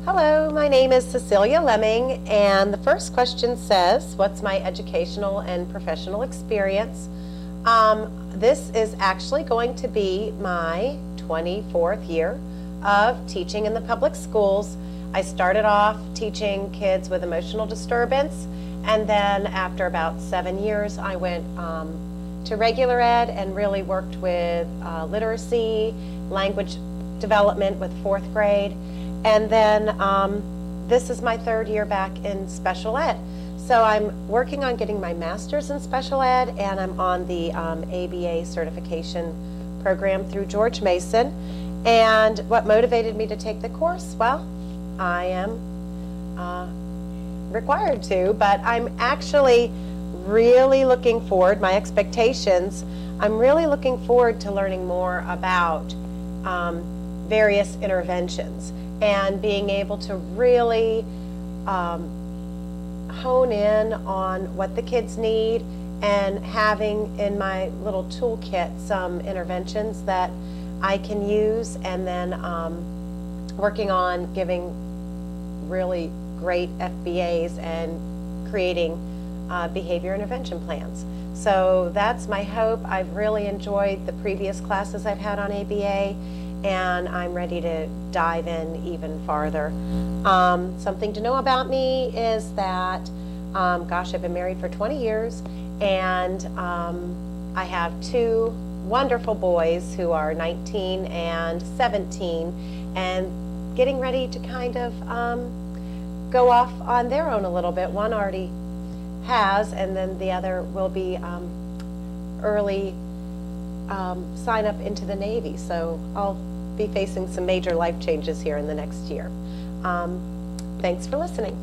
Hello, my name is Cecilia Lemming, and the first question says, what's my educational and professional experience? This is actually going to be my 24th year of teaching in the public schools. I started off teaching kids with emotional disturbance, and then after about 7 years, I went to regular ed and really worked with literacy, language development with 4th grade. And then this is my 3rd year back in special ed. So I'm working on getting my master's in special ed, and I'm on the ABA certification program through George Mason. And what motivated me to take the course? Well, I am required to, but I'm actually really looking forward, my expectations, I'm really looking forward to learning more about various interventions and being able to really hone in on what the kids need and having in my little toolkit some interventions that I can use, and then working on giving really great FBAs and creating behavior intervention plans. So that's my hope. I've really enjoyed the previous classes I've had on ABA, and I'm ready to dive in even farther. Something to know about me is that, gosh, I've been married for 20 years, and I have 2 wonderful boys who are 19 and 17, and getting ready to kind of go off on their own a little bit. One already has, and then the other will be early sign up into the Navy. So I'll be facing some major life changes here in the next year. Thanks for listening.